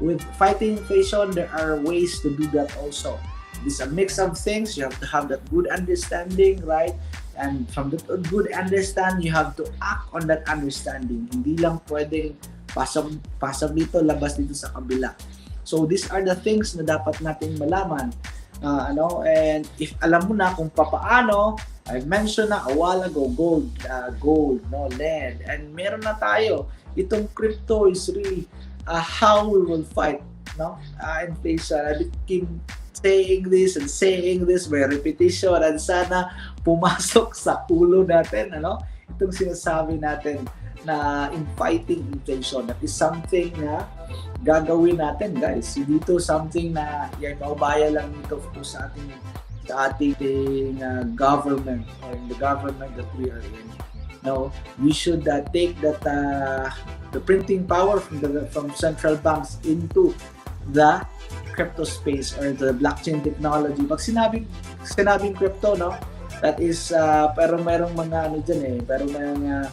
with fighting inflation, there are ways to do that also. It's a mix of things. You have to have that good understanding, right? And from that good understanding, you have to act on that understanding. Hindi lang pwedeng pasok dito, labas dito sa kabila. So these are the things na dapat nating malaman. And if alam mo na kung papaano, I mentioned na a while ago, gold, no, lead, and meron na tayo. Itong crypto is really how we will fight, no, inflation. I keep saying this by repetition, and sana pumasok sa ulo natin, itong sinasabi natin na in fighting inflation. That is something na gagawin natin, guys. Hindi to something na paubaya lang ito sa ating government, or in the government that we are in. No, we should take that the printing power from central banks into the crypto space or the blockchain technology. Pag sinabing crypto, no, that is pero merong mga pero merong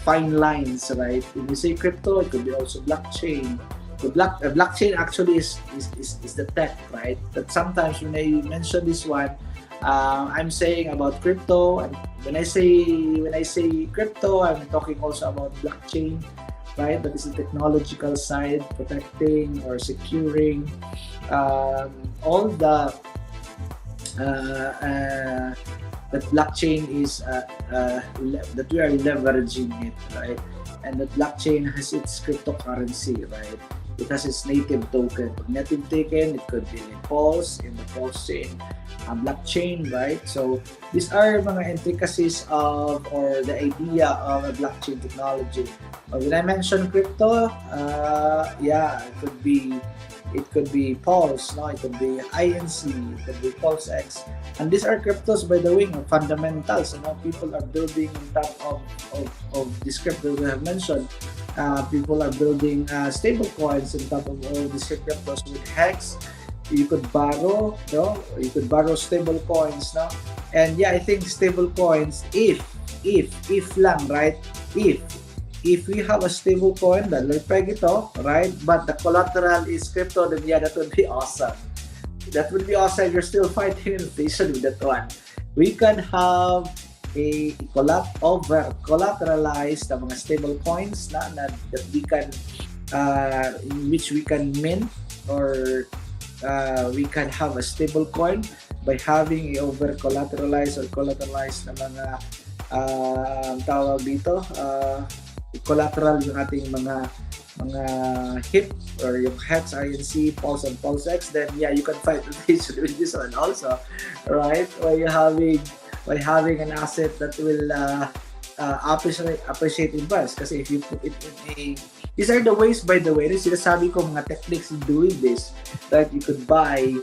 fine lines, right? When you say crypto, it could be also blockchain. The blockchain actually is the tech, right? That sometimes when I mention this one, I'm saying about crypto, and when I say crypto, I'm talking also about blockchain, right? That is the technological side, protecting or securing all the that blockchain is that we are leveraging it, right? And that blockchain has its cryptocurrency, right? It has its native token. Native token, it could be in Pulse chain, blockchain, right? So these are mga intricacies of, or the idea of a blockchain technology. When I mention crypto, it could be Pulse, no? It could be INC, it could be Pulse X. And these are cryptos, by the way, fundamentals. People are building on top of this crypto we have mentioned. People are building stable coins on top of all these cryptos with HEX. You could borrow, no? You could borrow stable coins, no? And yeah, I think stable coins, if lang, right? If we have a stable coin that like peg ito, right? But the collateral is crypto, then yeah, that would be awesome. That would be awesome. You're still fighting inflation with that one. We can have a collateralized mga stable coins na that we can in which we can mint, or we can have a stable coin by having a collateralized na mga tawag dito, collateral yung ating mga HIP or yung HEX, INC, Pulse and Pulse X. Then yeah, you can fight inflation with this one also, right? By having an asset that will appreciate in price. Kasi if you put it in these are the ways, by the way, sinasabi ko mga techniques in doing this, that you could buy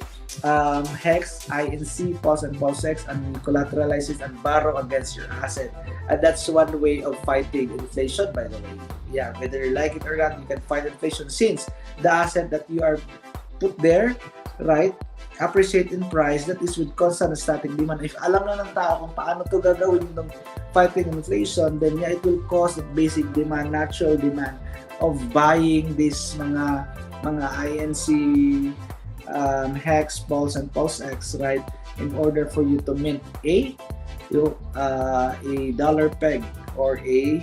hex, INC, pulse and pulse hex, and collateralize it and borrow against your asset. And that's one way of fighting inflation, by the way. Yeah, whether you like it or not, you can fight inflation since the asset that you are put there, right, appreciate in price, that is with constant and static demand. If alam na ng tao kung paano to gagawin ng fighting inflation, then yeah, it will cause the basic demand, natural demand of buying this mga INC, hex, pulse, and pulse X, right? In order for you to mint a dollar peg or a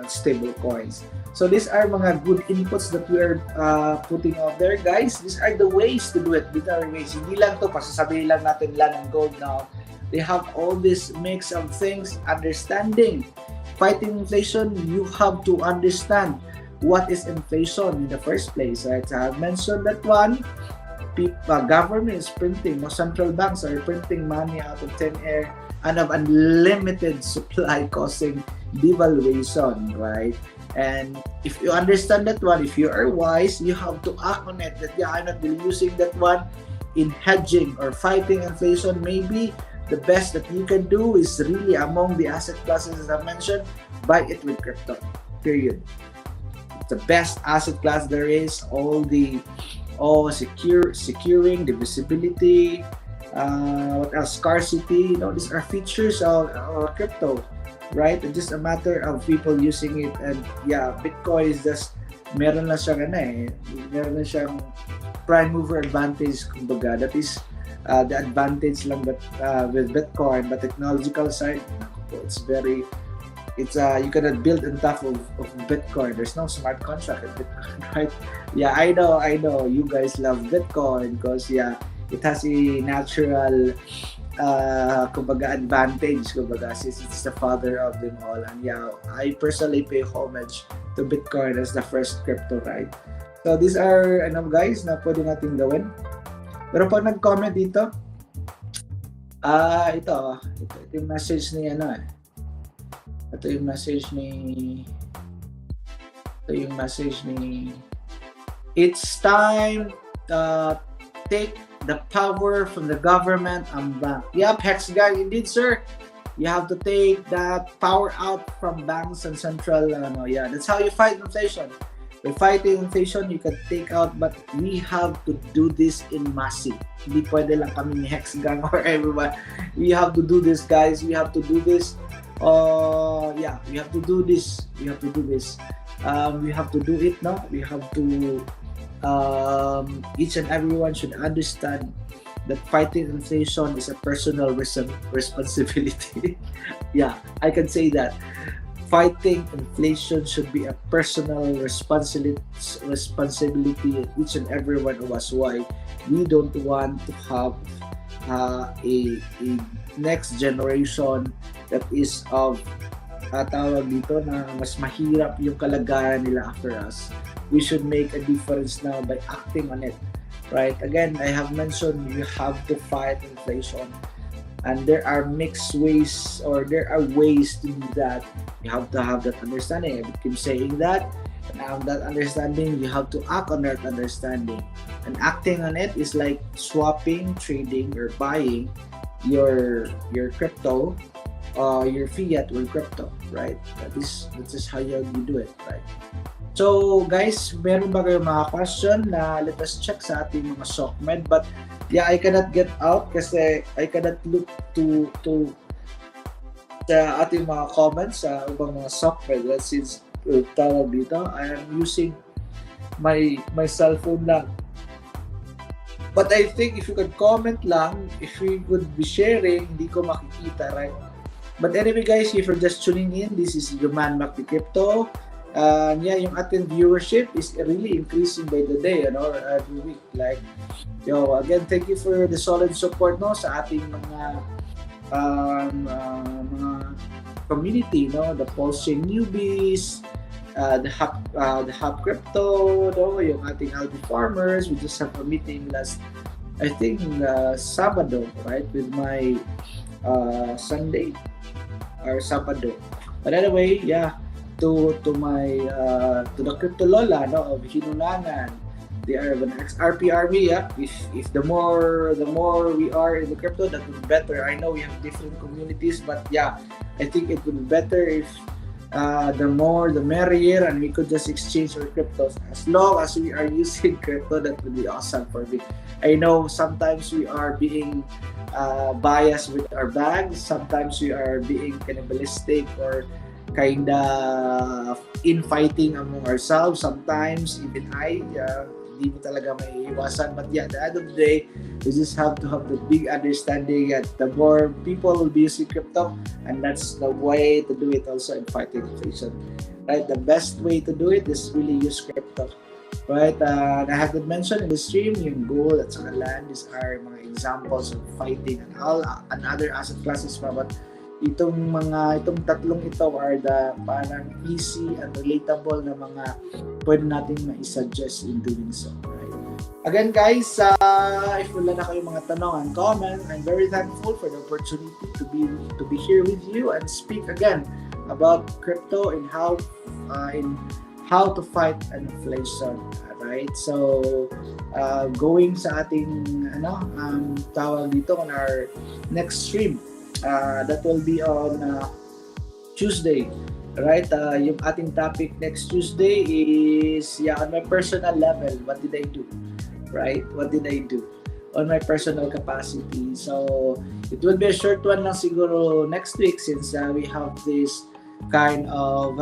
stable coins. So these are mga good inputs that we are putting out there, guys. These are the ways to do it. These are ways. Hindi lang to pasasabihin lang natin land and gold now. They have all this mix of things. Understanding fighting inflation, you have to understand what is inflation in the first place, right? So I've mentioned that one. Government is printing, central banks are printing money out of thin air and have unlimited supply causing devaluation, right? And if you understand that one, if you are wise, you have to act on it. That yeah, I'm not really using that one in hedging or fighting inflation. Maybe the best that you can do is really among the asset classes as I mentioned, buy it with crypto. Period. It's the best asset class there is. Securing the visibility, what else, scarcity, these are features of crypto, right? It's just a matter of people using it. And yeah, Bitcoin is just meron lang siyang prime mover advantage, kumbaga. That is the advantage lang that with Bitcoin. But technological side, you cannot build on top of Bitcoin. There's no smart contract in Bitcoin, right? Yeah, I know you guys love Bitcoin because yeah, it has a natural advantage, since it's the father of them all. And yeah, I personally pay homage to Bitcoin as the first crypto, right? So these are guys na pwede natin gawin. Pero pag nag-comment dito, ito yung message ni ito yung message ni it's time take the power from the government and bank. Yep, Hex guy, indeed sir. You have to take that power out from banks and central yeah, that's how you fight inflation. By fighting inflation, you can take out, but we have to do this in massive. Hindi pwede lang kami ni Hex gang or everyone. We have to do this, guys. We have to do this. Yeah, we have to do this. We have to do this. We have to do it now. We have to. Each and everyone should understand that fighting inflation is a personal responsibility. Yeah, I can say that. Fighting inflation should be a personal responsibility of each and every one of us. Why? We don't want to have a next generation that is of tawag dito na mas mahirap yung kalagayan nila after us. We should make a difference now by acting on it, right? Again, I have mentioned you have to fight inflation. And there are mixed ways, or there are ways to do that. You have to have that understanding. I keep saying that. And have that understanding, you have to act on that understanding. And acting on it is like swapping, trading, or buying your crypto, your fiat with crypto, right? That is how you do it, right? So guys, meron ba kayong mga question na let us check sa ating mga SOCMED, but yeah, I cannot get out kasi I cannot look to sa ating mga comments sa ibang mga SOCMED. Since tawag dito, I am using my cell phone lang. But I think if you could comment lang, if we could be sharing, hindi ko makikita, right? But anyway guys, if you're just tuning in, this is your man Mac the Crypto. Yeah, yung ating viewership is really increasing by the day, every week. Like, again, thank you for the solid support, sa ating mga community, the Pulse Chain newbies, the Hub Crypto, yung ating Albi Farmers. We just have a meeting last, I think, Sabado, right, with my Sunday or Sabado. But anyway, yeah. To the Crypto Lola of Hinunangan, They are an RP army. Yeah, if the more we are in the crypto, that would be better. I know we have different communities, but yeah, I think it would be better if the more the merrier, and we could just exchange our cryptos as long as we are using crypto. That would be awesome for me. I know sometimes we are being biased with our bags. Sometimes we are being cannibalistic or kinda infighting among ourselves. Sometimes even hindi mo talaga may iwasan. But yeah, at the end of the day, we just have to have the big understanding that the more people will be using crypto, and that's the way to do it also in fighting inflation. Right? The best way to do it is really use crypto. Right? I have to mention in the stream, yung gold at saka land, these are mga examples of fighting and all and other asset classes pa. But itong tatlong ito are the parang easy and relatable na mga pwede nating ma-suggest in doing so. Right? Again guys, if wala na kayong mga tanong and comment, I'm very thankful for the opportunity to be here with you and speak again about crypto and how to fight inflation. Right? So going sa ating tawag dito on our next stream, that will be on Tuesday, right? Yung ating topic next Tuesday is on my personal level, what did I do, right? What did I do on my personal capacity? So it will be a short one lang siguro next week, since we have this kind of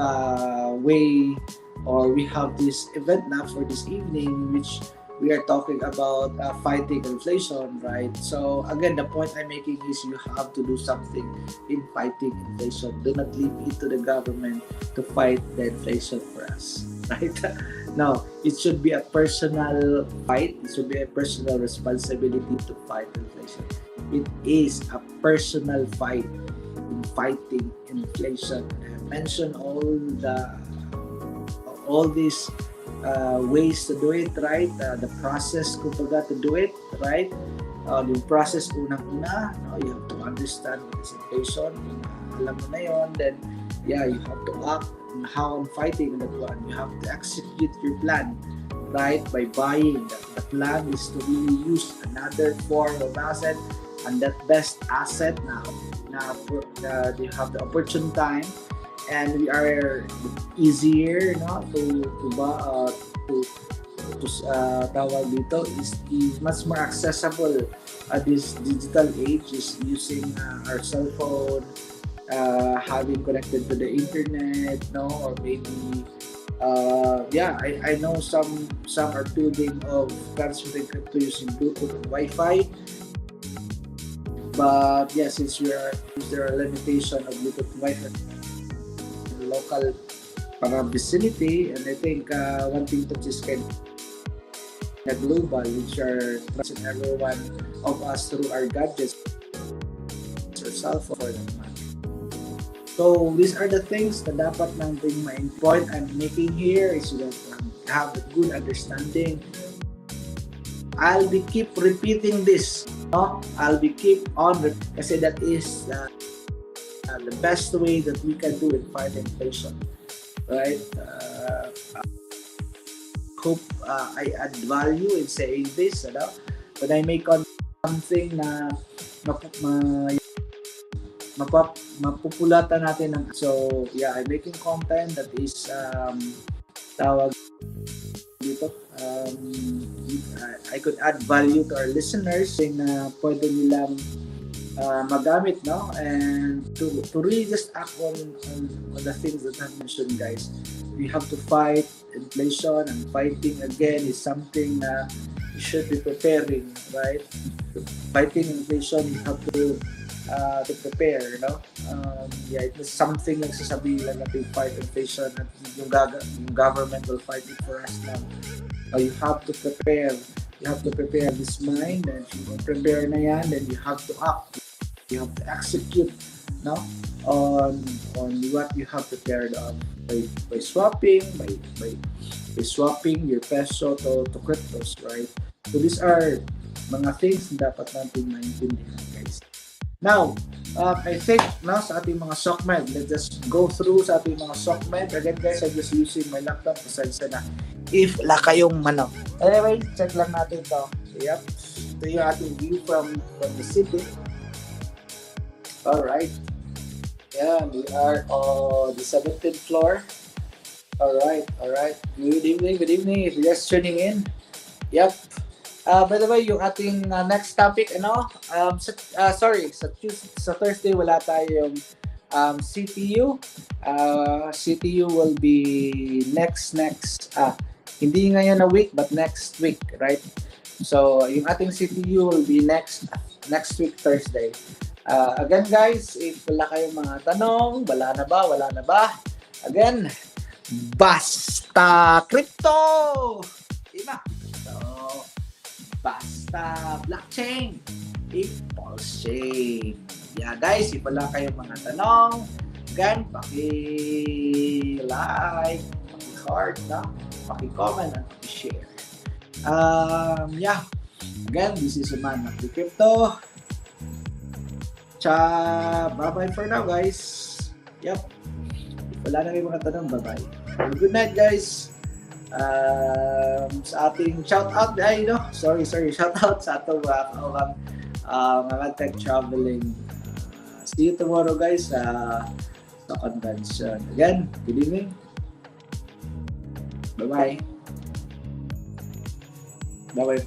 way, or we have this event now for this evening, which we are talking about fighting inflation, right? So again, the point I'm making is you have to do something in fighting inflation. Do not leave it to the government to fight the inflation for us, right? No, it should be a personal fight. It should be a personal responsibility to fight inflation. It is a personal fight in fighting inflation. I mentioned all these ways to do it, right? The process kumbaga to do it, right? Yung process unang-una, you have to understand what is inflation. Alam mo na yon, then you have to act on how I'm fighting that one. You have to execute your plan, right? By buying. The plan is to really use another form of asset, and that best asset now you have the opportune time, and we are easier to tawag dito is much more accessible at this digital age, is using our cell phone, having connected to the internet, or maybe I know some are building of transferring crypto using Bluetooth and Wi-Fi. But since there are limitation of Bluetooth and Wi-Fi local vicinity, and I think one thing that is kind of global, which are touching every one of us through our gadgets or cell phone for that matter. So these are the things na dapat natin point I'm making here is that have a good understanding. I'll be keep repeating this. I'll be keep on kasi that is the best way that we can do it fight inflation, right? Hope I add value in saying this, but I make on something na mapupulatan natin ng, so I'm making content that is tawag dito, I could add value to our listeners na pwede nilang magamit, and to really just act on the things that I've mentioned, guys. We have to fight inflation, and fighting again is something na you should be preparing, right? Fighting inflation, you have to prepare, it is something nagsasabi lang natin fight inflation at yung government will fight it for us now. You have to prepare. You have to prepare this mind, and if you prepare na yan, then you have to act. You have to execute on what you have prepared on by swapping your peso to cryptos, right? So these are mga things na dapat natin maintindihan, guys. Now, I think sa ating mga SOCMED, let's just go through sa ating mga SOCMED. Again, guys, I'm just using my laptop pasensya na. if wala kayong manok. Anyway, check lang natin to. Yep. Ito yung ating view from the city. Alright. Yeah, we are on the 17th floor. Alright. Good evening. If you're just tuning in. Yep. By the way, yung ating next topic, sa Thursday wala tayong CTU. CTU will be next, hindi ngayon na week, but next week, right? So, yung ating CTU will be next week, Thursday. Again, guys, if wala kayong mga tanong, wala na ba? Again, basta crypto! Diba? So, basta blockchain, impulse chain. Yeah, guys, if wala kayong mga tanong, again, paki-like, paki-heart, no? Paki-comment, and paki-share. Yeah. Again, this is Man of the Crypto. Bye-bye for now, guys. Yep. If wala na kayong mga tanong, bye-bye. Good night, guys. Sa ating shoutout, shoutout sa atong mga tech traveling. See you tomorrow, guys, sa convention. Again, good evening. Bye-bye. Bye-bye.